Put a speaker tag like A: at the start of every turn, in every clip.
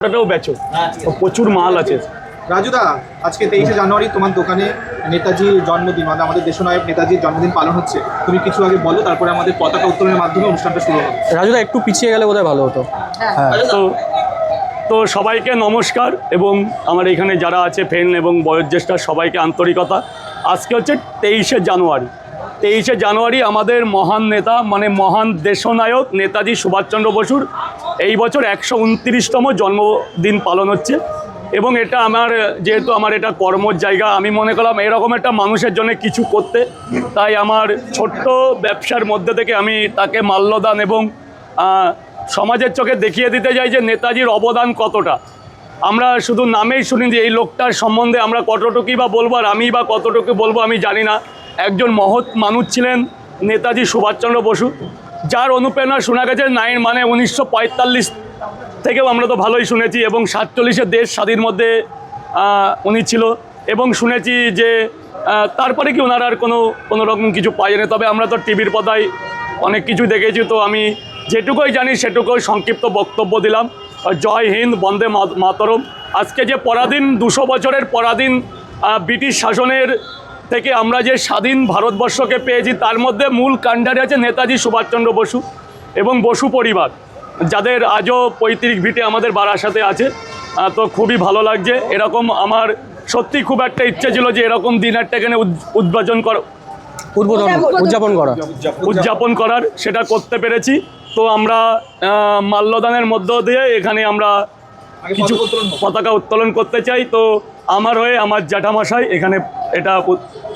A: ওটাও বেচো, প্রচুর মাল আছে।
B: রাজুদা, আজকে 23শে জানুয়ারি তোমার দোকানে নেতাজির জন্মদিন, মানে আমাদের দেশনায়ক নেতাজির জন্মদিন পালন হচ্ছে। তুমি কিছু আগে বলো, তারপরে আমাদের পতাকা উত্তোলনের মাধ্যমে অনুষ্ঠানটা শুরু হবে।
C: রাজুদা একটু পিছিয়ে গেলে বোধহয় ভালো হতো। হ্যাঁ,
A: তো সবাইকে নমস্কার, এবং আমার এখানে যারা আছে ফ্রেন্ড এবং বয়োজ্যেষ্ঠ সবাইকে আন্তরিকতা। আজকে হচ্ছে 23শে জানুয়ারি। 23শে জানুয়ারি আমাদের মহান নেতা, মানে মহান দেশনায়ক নেতাজি সুভাষচন্দ্র বসুর এই বছর 129তম জন্মদিন পালন হচ্ছে। এবং এটা আমার, যেহেতু আমার এটা কর্মর জায়গা, আমি মনে করলাম এরকম একটা মানুষের জন্য কিছু করতে। তাই আমার ছোট্ট ব্যবসার মধ্যে থেকে আমি তাকে মাল্যদান এবং সমাজের চোখে দেখিয়ে দিতে চাই যে নেতাজির অবদান কতটা। আমরা শুধু নামেই শুনি যে এই লোকটার সম্বন্ধে আমরা কতটুকুই বা বলবো, আর আমি বা কতটুকু বলবো আমি জানি না। একজন মহৎ মানুষ ছিলেন নেতাজি সুভাষচন্দ্র বসু, যার অনুপ্রেরণা শোনা গেছে 1945 থেকেও আমরা তো ভালোই শুনেছি, এবং 47-এ দেশ স্বাধীন মধ্যে উনি ছিল। এবং শুনেছি যে তারপরে কি ওনার আর কোনো রকম কিছু পাই না। তবে আমরা তো টিভির পর্দায় অনেক কিছু দেখেছি, তো আমি যেটুকুই জানি সেটুকুই সংক্ষিপ্ত বক্তব্য দিলাম। জয় হিন্দ, বন্দে মাতরম। আজকে যে পরাধীন 200 বছরের পরাধীন ব্রিটিশ শাসনের থেকে আমরা যে স্বাধীন ভারতবর্ষকে পেয়েছি, তার মধ্যে মূল কাণ্ডারি আছে নেতাজি সুভাষচন্দ্র বসু এবং বসু পরিবার, যাদের আজও পৈতৃক ভিটে আমাদের বারাসাতে আছে। তো খুবই ভালো লাগছে। এরকম আমার সত্যি খুব একটা ইচ্ছে ছিল যে এরকম দিন একটা এখানে উদযাপন করার, সেটা করতে পেরেছি। তো আমরা মাল্যদানের মধ্য দিয়ে এখানে আমরা কিছু পতাকা উত্তোলন করতে চাই। তো আমার হয়ে আমার জ্যাঠামশাই এখানে এটা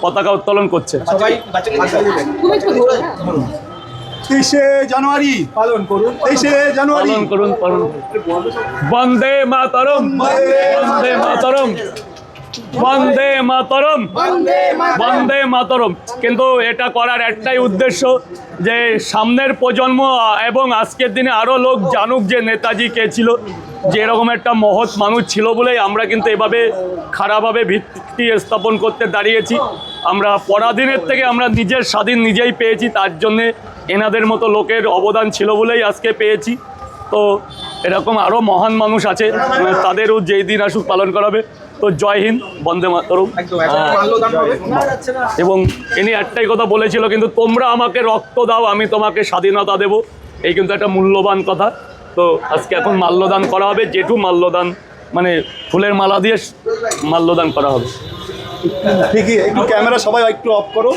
A: পতাকা উত্তোলন করছে।
B: 23শে জানুয়ারি পালন করুন, 23শে জানুয়ারি
A: পালন করুন। বন্দে মাতরম, বন্দে মাতরম, বন্দে মাতরম, বন্দে মাতরম। কিন্তু এটা করার একটাই উদ্দেশ্য, যে সামনের প্রজন্ম এবং আজকের দিনে আরও লোক জানুক যে নেতাজি কে ছিল, যে এরকম একটা মহৎ মানুষ ছিল বলেই আমরা কিন্তু এভাবে খারাপভাবে ভিত্তি স্থাপন করতে দাঁড়িয়েছি। আমরা পরাধীনের থেকে আমরা নিজের স্বাধীন নিজেই পেয়েছি, তার জন্যে এনাদের মতো লোকের অবদান ছিল বলেই আজকে পেয়েছি। তো এরকম আরও মহান মানুষ আছে, তাদেরও যেই দিন আসুক পালন করাবে। তো জয় হিন্দ, বন্দে মাতরম। এবং ইনি একটাই কথা বলেছিল, কিন্তু তোমরা আমাকে রক্ত দাও, আমি তোমাকে স্বাধীনতা দেব। এই কিন্তু একটা মূল্যবান কথা। তো আজকে এখন মাল্যদান করা হবে, জেঠু মাল্যদান, মানে ফুলের মালা দিয়ে মাল্যদান করা হবে।
B: ঠিকই, একটু ক্যামেরা সবাই একটু অফ করো।